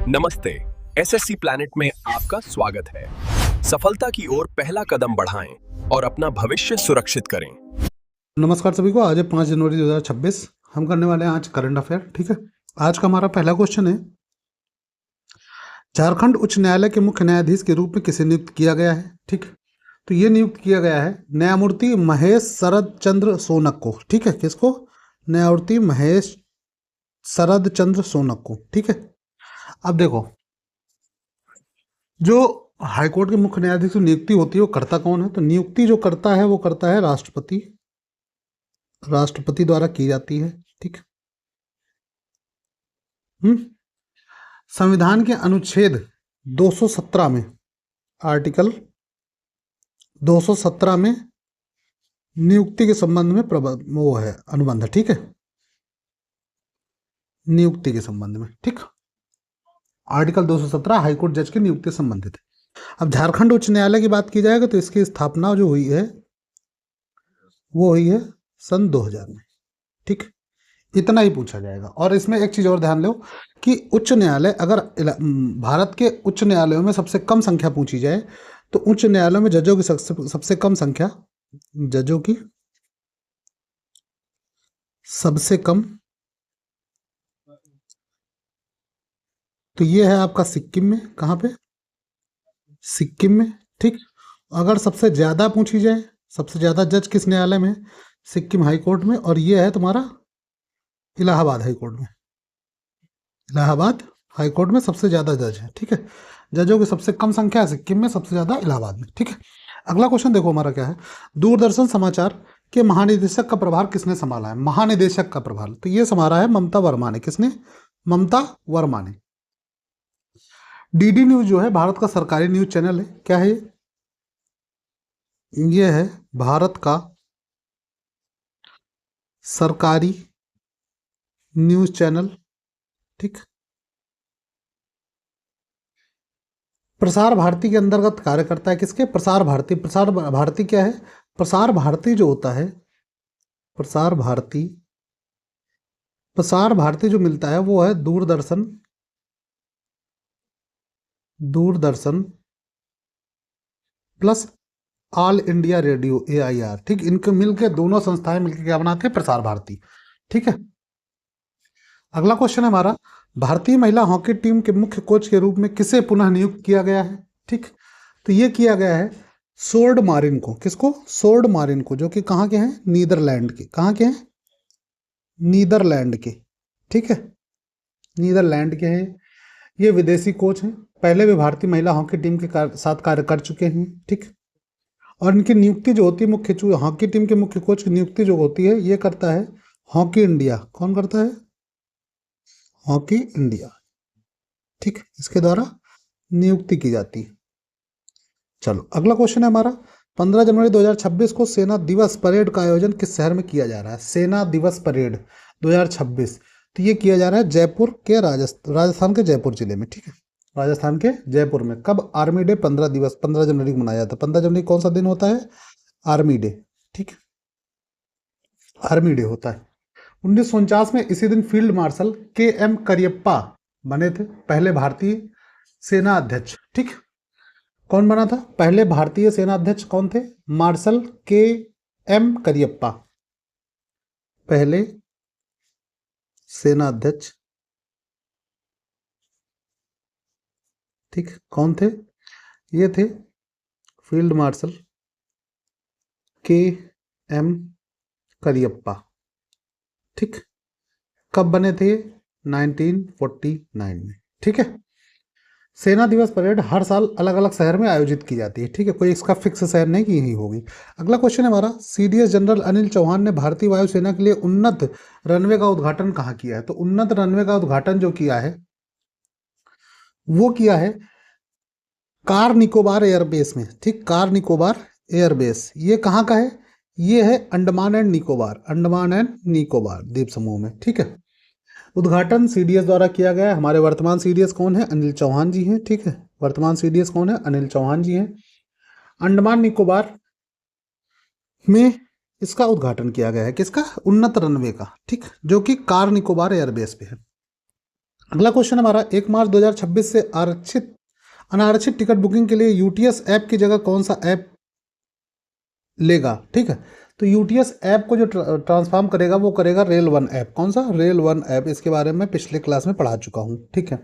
नमस्ते। SSC planet में आपका स्वागत है। सफलता की ओर पहला कदम बढ़ाएं और अपना भविष्य सुरक्षित करें। नमस्कार सभी को। आज है 5 जनवरी 2026। हम करने वाले हैं आज करंट अफेयर। ठीक है, आज का हमारा पहला क्वेश्चन है, झारखंड उच्च न्यायालय के मुख्य न्यायाधीश के रूप में किसे नियुक्त किया गया है? ठीक, तो ये नियुक्त किया गया है न्यायमूर्ति महेश शरद चंद्र सोनक को। ठीक है, किसको? न्यायमूर्ति महेश शरद चंद्र सोनक को। ठीक है, अब देखो, जो हाईकोर्ट के मुख्य न्यायाधीश की नियुक्ति होती है वो करता कौन है? तो नियुक्ति जो करता है वो करता है राष्ट्रपति, राष्ट्रपति द्वारा की जाती है। ठीक, संविधान के अनुच्छेद 217 में, आर्टिकल 217 में नियुक्ति के संबंध में वो है अनुबंध। ठीक है, नियुक्ति के संबंध में। ठीक, आर्टिकल 217 हाईकोर्ट जज की नियुक्ति से संबंधित है। अब झारखंड उच्च न्यायालय की बात की जाएगा तो इसकी स्थापना जो हुई है वो हुई है सन 2000 में। ठीक, इतना ही पूछा जाएगा। और इसमें एक चीज और ध्यान लो कि उच्च न्यायालय, अगर भारत के उच्च न्यायालयों में सबसे कम संख्या पूछी जाए तो उच्च न्यायालयों में जजों की सबसे कम संख्या, जजों की सबसे कम, तो ये है आपका सिक्किम में। कहाँ पे? सिक्किम में। ठीक, अगर सबसे ज्यादा पूछी जाए, सबसे ज्यादा जज किस न्यायालय में? सिक्किम हाई कोर्ट में। और ये है तुम्हारा इलाहाबाद हाई कोर्ट में। इलाहाबाद हाई कोर्ट में सबसे ज्यादा जज है। ठीक है, जजों की सबसे कम संख्या है सिक्किम में, सबसे ज्यादा इलाहाबाद में। ठीक है, अगला क्वेश्चन देखो हमारा क्या है, दूरदर्शन समाचार के महानिदेशक का प्रभार किसने संभाला है? महानिदेशक का प्रभार तो ये संभाला है ममता वर्मा ने। किसने? ममता वर्मा ने। डीडी न्यूज जो है भारत का सरकारी न्यूज चैनल है। क्या है ये है भारत का सरकारी न्यूज चैनल। ठीक, प्रसार भारती के अंतर्गत कार्य करता है। किसके? प्रसार भारती। प्रसार भारती क्या है? प्रसार भारती जो होता है, प्रसार भारती, प्रसार भारती जो मिलता है वो है Doordarshan, Doordarshan plus all India radio AIR। ठीक, इनके मिलके दोनों संस्थाएं मिलकर क्या बनाते हैं? प्रसार भारती। ठीक है, अगला क्वेश्चन है हमारा, भारतीय महिला हॉकी टीम के मुख्य कोच के रूप में किसे पुनः नियुक्त किया गया है? ठीक, तो ये किया गया है सोर्ड मारिन को। किसको? सोर्ड मारिन को, जो कि कहाँ के हैं? नीदरलैंड के। कहाँ के हैं? नीदरलैंड के। ठीक है, नीदरलैंड के हैं। ये विदेशी कोच हैं, पहले भी भारतीय महिला हॉकी टीम के साथ कार्य कर चुके हैं। ठीक, और इनकी नियुक्ति जो होती है मुख्य हॉकी टीम के मुख्य कोच की नियुक्ति जो होती है ये करता है हॉकी इंडिया। कौन करता है? Hockey India. ठीक, इसके द्वारा नियुक्ति की जाती है। चलो अगला क्वेश्चन है हमारा, 15 जनवरी 2026 को सेना दिवस परेड का आयोजन किस शहर में किया जा रहा है? सेना दिवस परेड 2026, तो ये किया जा रहा है जयपुर के राजस्थान के जयपुर जिले में। ठीक है, राजस्थान के जयपुर में। कब? आर्मी डे 15 जनवरी को मनाया जाता है। 15 जनवरी कौन सा दिन होता है? Army day. ठीक, आर्मी डे होता है। 1949 में इसी दिन फील्ड मार्शल KM करियप्पा बने थे पहले भारतीय सेना अध्यक्ष। ठीक, कौन बना था पहले भारतीय सेना अध्यक्ष? कौन थे? मार्शल KM करियप्पा, पहले सेना अध्यक्ष। ठीक, कौन थे? ये थे फील्ड मार्शल KM करियप्पा। ठीक, कब बने थे? 1949 में। ठीक है, सेना दिवस परेड हर साल अलग अलग शहर में आयोजित की जाती है। ठीक है, कोई इसका फिक्स शहर नहीं कि यही होगी। अगला क्वेश्चन है हमारा, CDS जनरल अनिल चौहान ने भारतीय वायुसेना के लिए उन्नत रनवे का उद्घाटन कहाँ किया है? तो उन्नत रनवे का उद्घाटन जो किया है वो किया है कार निकोबार एयरबेस में। ठीक, कार निकोबार एयरबेस ये कहाँ का है? ये है अंडमान एंड निकोबार, अंडमान एंड निकोबार द्वीप समूह में। ठीक है, उद्घाटन CDS द्वारा किया गया है। हमारे वर्तमान CDS कौन है? अनिल चौहान जी हैं। ठीक है, वर्तमान CDS कौन है? अनिल चौहान जी हैं। अंडमान निकोबार में इसका उद्घाटन किया गया है। किसका? उन्नत रनवे का। ठीक, जो कि कार निकोबार एयरबेस पे है। अगला क्वेश्चन हमारा 1 मार्च 2026 से अनारक्षित टिकट बुकिंग के लिए यूटीएस ऐप की जगह कौन सा ऐप लेगा। ठीक है, तो यूटीएस ऐप को जो ट्रांसफॉर्म करेगा वो करेगा रेल वन ऐप। कौन सा? Rail one app. इसके बारे में पिछले क्लास में पढ़ा चुका हूँ। ठीक है,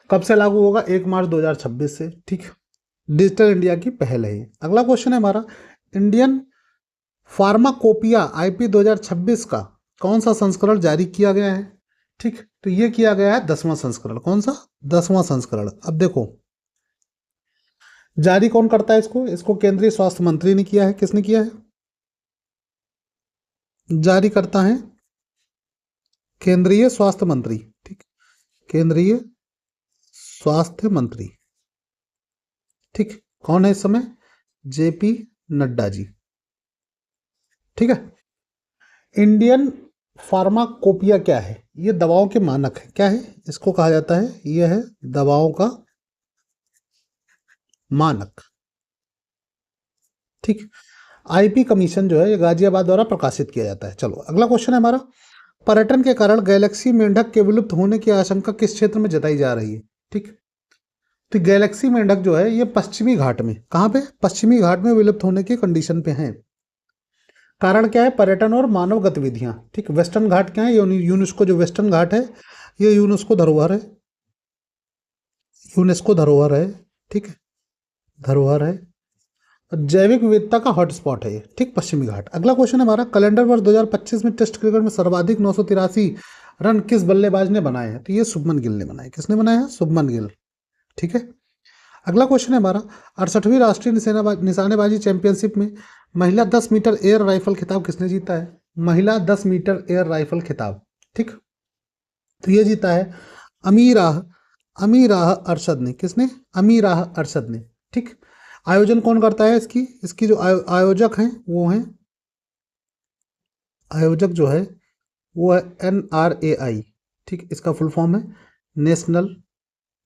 कब से लागू होगा? 1 मार्च 2026 से। ठीक है, डिजिटल इंडिया की पहल है ये। अगला क्वेश्चन है हमारा, इंडियन फार्माकोपिया आईपी 2026 का कौन सा संस्करण जारी किया गया है? ठीक, तो ये किया गया है 10वां संस्करण। कौन सा? 10वां संस्करण। अब देखो, जारी कौन करता है इसको? इसको केंद्रीय स्वास्थ्य मंत्री ने किया है। किसने किया है? जारी करता है केंद्रीय स्वास्थ्य मंत्री। ठीक, केंद्रीय स्वास्थ्य मंत्री। ठीक, कौन है इस समय? जेपी नड्डा जी। ठीक है, इंडियन फार्माकोपिया क्या है? ये दवाओं के मानक है। क्या है? इसको कहा जाता है, यह है दवाओं का मानक। ठीक, आईपी कमीशन जो है ये गाजियाबाद द्वारा प्रकाशित किया जाता है। चलो अगला क्वेश्चन है हमारा, पर्यटन के कारण गैलेक्सी मेंढक के विलुप्त होने की आशंका किस क्षेत्र में जताई जा रही है? ठीक, तो गैलेक्सी मेंढक जो है ये पश्चिमी घाट में, कहाँ पे? पश्चिमी घाट में विलुप्त होने की कंडीशन पे हैं। कारण क्या है? पर्यटन और मानव गतिविधियां। ठीक, वेस्टर्न घाट क्या है? यूनेस्को जो वेस्टर्न घाट है ये यूनेस्को धरोहर है। यूनेस्को धरोहर है। ठीक है, धरोहर है। जैविक विविधता का हॉटस्पॉट है ये। ठीक, पश्चिमी घाट। अगला क्वेश्चन है हमारा, कैलेंडर वर्ष 2025 में टेस्ट क्रिकेट में सर्वाधिक 983 रन किस बल्लेबाज ने बनाए हैं? तो ये शुभमन गिल ने बनाए। किसने बनाया है? शुभमन गिल। ठीक है, अगला क्वेश्चन है हमारा, 68वीं राष्ट्रीय निशानेबाजी चैंपियनशिप में महिला 10 मीटर एयर राइफल खिताब किसने जीता है? महिला 10 मीटर एयर राइफल खिताब। ठीक, तो ये जीता है अमीराह अरशद ने। किसने? अमीराह अरशद ने। ठीक, आयोजन कौन करता है इसकी? इसकी जो आयोजक हैं वो हैं, आयोजक जो है वो है NRAI। ठीक, इसका फुल फॉर्म है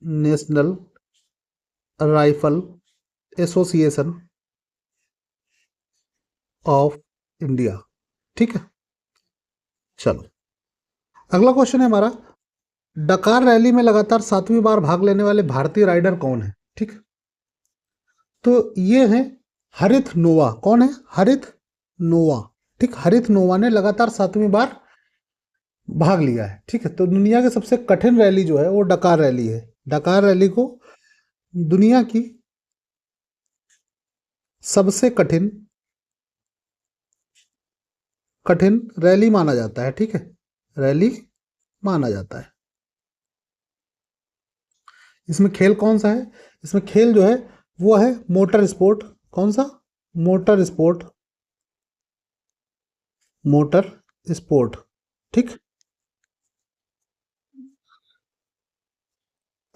national rifle association of India. ठीक है, चलो अगला क्वेश्चन है हमारा, डकार रैली में लगातार 7वीं बार भाग लेने वाले भारतीय राइडर कौन है? ठीक, तो ये है हरित नोवा। कौन है? हरित नोवा। ठीक, हरित नोवा ने लगातार 7वीं बार भाग लिया है। ठीक है, तो दुनिया की सबसे कठिन रैली जो है वो डकार रैली है। डकार रैली को दुनिया की सबसे कठिन रैली माना जाता है। ठीक है, रैली माना जाता है। इसमें खेल कौन सा है? इसमें खेल जो है वो है मोटर स्पोर्ट। कौन सा? Motor sport. Motor sport. ठीक,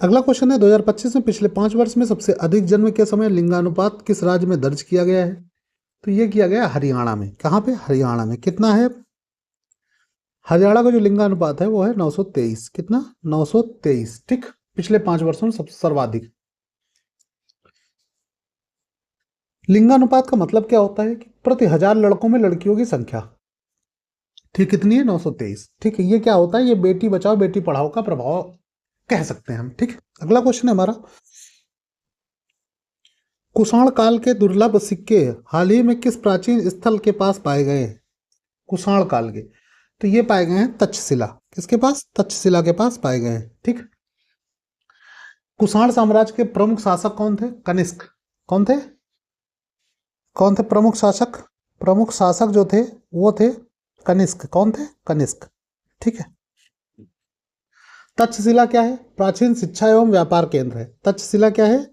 अगला क्वेश्चन है, 2025 में पिछले 5 वर्ष में सबसे अधिक जन्म के समय लिंगानुपात किस राज्य में दर्ज किया गया है? तो ये किया गया हरियाणा में। कहाँ पे? हरियाणा में। कितना है? हरियाणा का जो लिंगानुपात है वो है 923। कितना? 923। ठीक, पिछले 5 वर्षों में सबसे सर्वाधिक। लिंगानुपात का मतलब क्या होता है कि प्रति 1000 लड़कों में लड़कियों की संख्या। ठीक, कितनी है? 923। ठीक है, ये क्या होता है? ये बेटी बचाओ बेटी पढ़ाओ का प्रभाव कह सकते हैं हम। ठीक, अगला क्वेश्चन है हमारा, कुषाण काल के दुर्लभ सिक्के हाल ही में किस प्राचीन स्थल के पास पाए गए हैं? कुषाण काल के, तो ये पाए गए हैं तक्षशिला। किसके पास? तक्षशिला के पास पाए गए हैं। ठीक, कुषाण साम्राज्य के प्रमुख शासक कौन थे? कनिष्क। कौन थे? कौन थे प्रमुख शासक? प्रमुख शासक जो थे वो थे कनिष्क। कौन थे? कनिष्क। ठीक है, तक्षशिला क्या है? प्राचीन शिक्षा एवं व्यापार केंद्र है। तक्षशिला क्या है?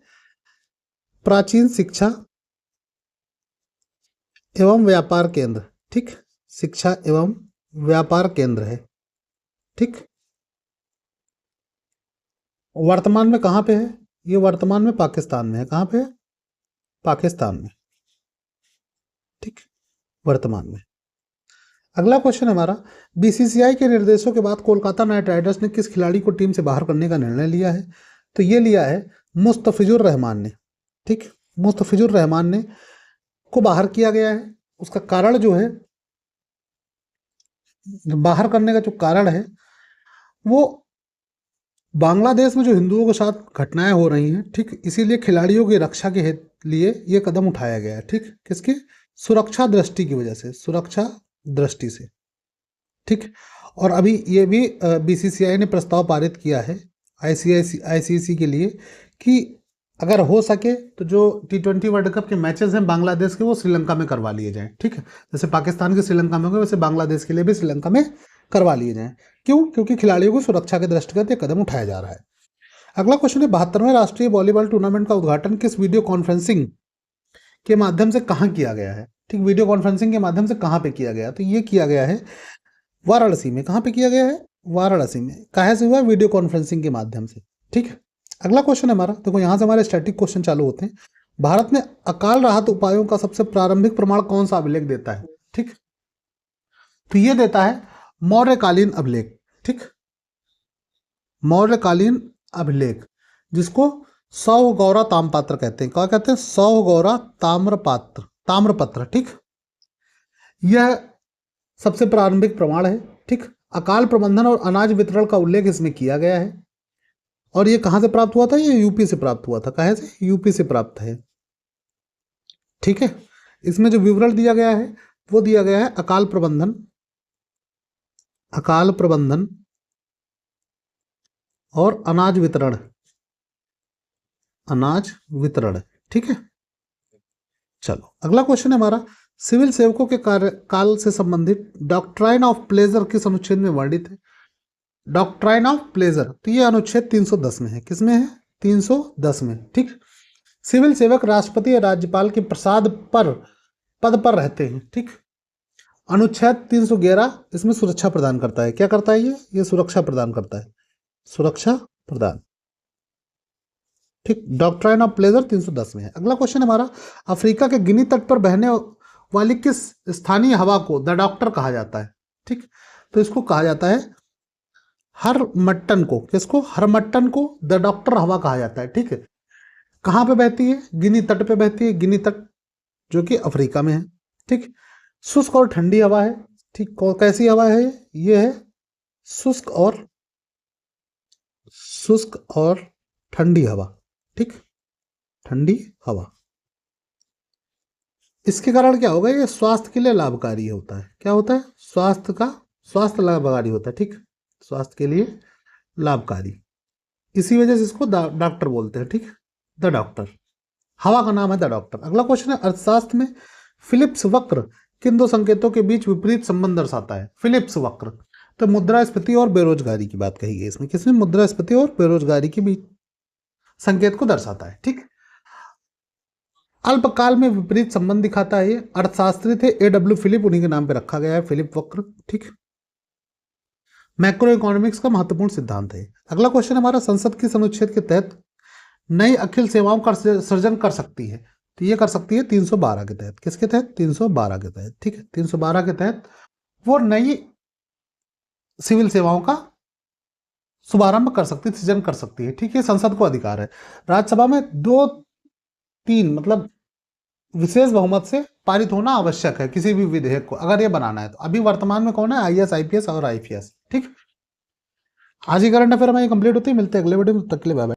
प्राचीन शिक्षा एवं व्यापार केंद्र। ठीक, शिक्षा एवं व्यापार केंद्र है। ठीक, वर्तमान में कहाँ पे है? ये वर्तमान में पाकिस्तान में है। कहाँ पे है? पाकिस्तान में। ठीक, वर्तमान में। अगला क्वेश्चन हमारा, बीसीसीआई के निर्देशों के बाद कोलकाता नाइट राइडर्स ने किस खिलाड़ी को टीम से बाहर करने का निर्णय लिया है? तो ये लिया है मुस्तफिजुर रहमान ने। ठीक, मुस्तफिजुर रहमान ने को बाहर किया गया है। उसका कारण जो है, बाहर करने का जो कारण है वो बांग्लादेश में जो हिंदुओं के साथ घटनाएं हो रही हैं, ठीक, इसीलिए खिलाड़ियों की रक्षा के लिए ये कदम उठाया गया है। ठीक, किसकी सुरक्षा दृष्टि की वजह से, सुरक्षा दृष्टि से। ठीक, और अभी ये भी बीसीसीआई ने प्रस्ताव पारित किया है आईसीसी के लिए कि अगर हो सके तो जो T20 वर्ल्ड कप के मैचेस हैं बांग्लादेश के, वो श्रीलंका में करवा लिए जाएं। ठीक है, जैसे पाकिस्तान के श्रीलंका में हो गए, वैसे बांग्लादेश के लिए भी श्रीलंका में करवा लिए जाएं। क्यों? क्योंकि खिलाड़ियों को सुरक्षा के दृष्टिगत ये कदम उठाया जा रहा है। अगला क्वेश्चन है, 72वें राष्ट्रीय वॉलीबॉल टूर्नामेंट का उद्घाटन किस वीडियो कॉन्फ्रेंसिंग के माध्यम से कहाँ किया गया है? ठीक, वीडियो कॉन्फ्रेंसिंग के माध्यम से कहाँ पे किया गया? तो ये किया गया है वाराणसी में। कहाँ पे किया गया है? वाराणसी में। काहे से हुआ? वीडियो कॉन्फ्रेंसिंग के माध्यम से। ठीक है, अगला क्वेश्चन है हमारा, देखो यहाँ से हमारे स्टैटिक क्वेश्चन चालू होते हैं। भारत में अकाल राहत उपायों का सबसे प्रारंभिक प्रमाण कौन सा अभिलेख देता है? ठीक, तो ये देता है मौर्यकालीन अभिलेख। ठीक, मौर्यकालीन अभिलेख, जिसको सौगौरा ताम्रपत्र कहते हैं। क्या कहते हैं? सौगौरा ताम्रपत्र। ठीक, यह सबसे प्रारंभिक प्रमाण है। ठीक, अकाल प्रबंधन और अनाज वितरण का उल्लेख इसमें किया गया है। और ये कहां से प्राप्त हुआ था? ये यूपी से प्राप्त हुआ था। कहां से? यूपी से प्राप्त है। ठीक है, इसमें जो विवरण दिया गया है वो दिया गया है अकाल प्रबंधन और अनाज वितरण। ठीक है, चलो अगला क्वेश्चन है हमारा, सिविल सेवकों के कार्यकाल से संबंधित डॉक्ट्राइन ऑफ प्लेजर किस अनुच्छेद में वर्णित है? डॉक्ट्राइन ऑफ प्लेजर, तो ये अनुच्छेद 310 में है। किसमें है? 310 में। ठीक, सिविल सेवक राष्ट्रपति या राज्यपाल के पद पर रहते हैं। ठीक, अनुच्छेद 311 इसमें सुरक्षा प्रदान करता है। क्या करता है? ये सुरक्षा प्रदान करता है, सुरक्षा प्रदान। ठीक, डॉक्ट्राइन ऑफ प्लेजर 310 में है। अगला क्वेश्चन है हमारा, अफ्रीका के गिनी तट पर बहने वाली किस स्थानीय हवा को द डॉक्टर कहा जाता है? ठीक, तो इसको कहा जाता है हरमट्टन को। किसको? हरमट्टन को द डॉक्टर हवा कहा जाता है। ठीक है, कहाँ पे बहती है? गिनी तट पे बहती है। गिनी तट जो कि अफ्रीका में है। ठीक, शुष्क और ठंडी हवा है। ठीक, कैसी हवा है? ये है शुष्क और ठंडी हवा। ठीक, ठंडी हवा। इसके कारण क्या होगा? ये स्वास्थ्य के लिए लाभकारी होता है। क्या होता है? स्वास्थ्य लाभकारी होता है। ठीक, स्वास्थ्य के लिए लाभकारी, इसी वजह से इसको डॉक्टर बोलते हैं। ठीक, द डॉक्टर, हवा का नाम है द डॉक्टर। अगला क्वेश्चन है, अर्थशास्त्र में फिलिप्स वक्र किन दो संकेतों के बीच विपरीत संबंध दर्शाता है? फिलिप्स वक्र, तो मुद्रास्फीति और बेरोजगारी की बात कही गई इसमें। किसमें? मुद्रास्फीति और बेरोजगारी के बीच संकेत को दर्शाता है। ठीक, अल्पकाल में विपरीत संबंध दिखाता है। ये अर्थशास्त्री थे A.W. फिलिप, उन्हीं के नाम पे रखा गया है फिलिप वक्र। ठीक, मैक्रो इकोनॉमिक्स का महत्वपूर्ण सिद्धांत है। अगला क्वेश्चन हमारा, संसद किस अनुच्छेद के तहत नई अखिल सेवाओं का सृजन कर सकती है? तो ये कर सकती है 312 के तहत। किसके तहत? 312 के तहत। ठीक है, 312 के तहत वो नई सिविल सेवाओं का शुभारंभ कर सकती है, सृजन कर सकती है। ठीक है, संसद को अधिकार है। राज्यसभा में 2/3 मतलब विशेष बहुमत से पारित होना आवश्यक है किसी भी विधेयक को, अगर ये बनाना है तो। अभी वर्तमान में कौन है? IAS, IPS और IPS। ठीक, आज ही करंट अफेयर हमारी कंप्लीट होती है। मिलते हैं अगले वीडियो में, तब तक के लिए बाय बाय।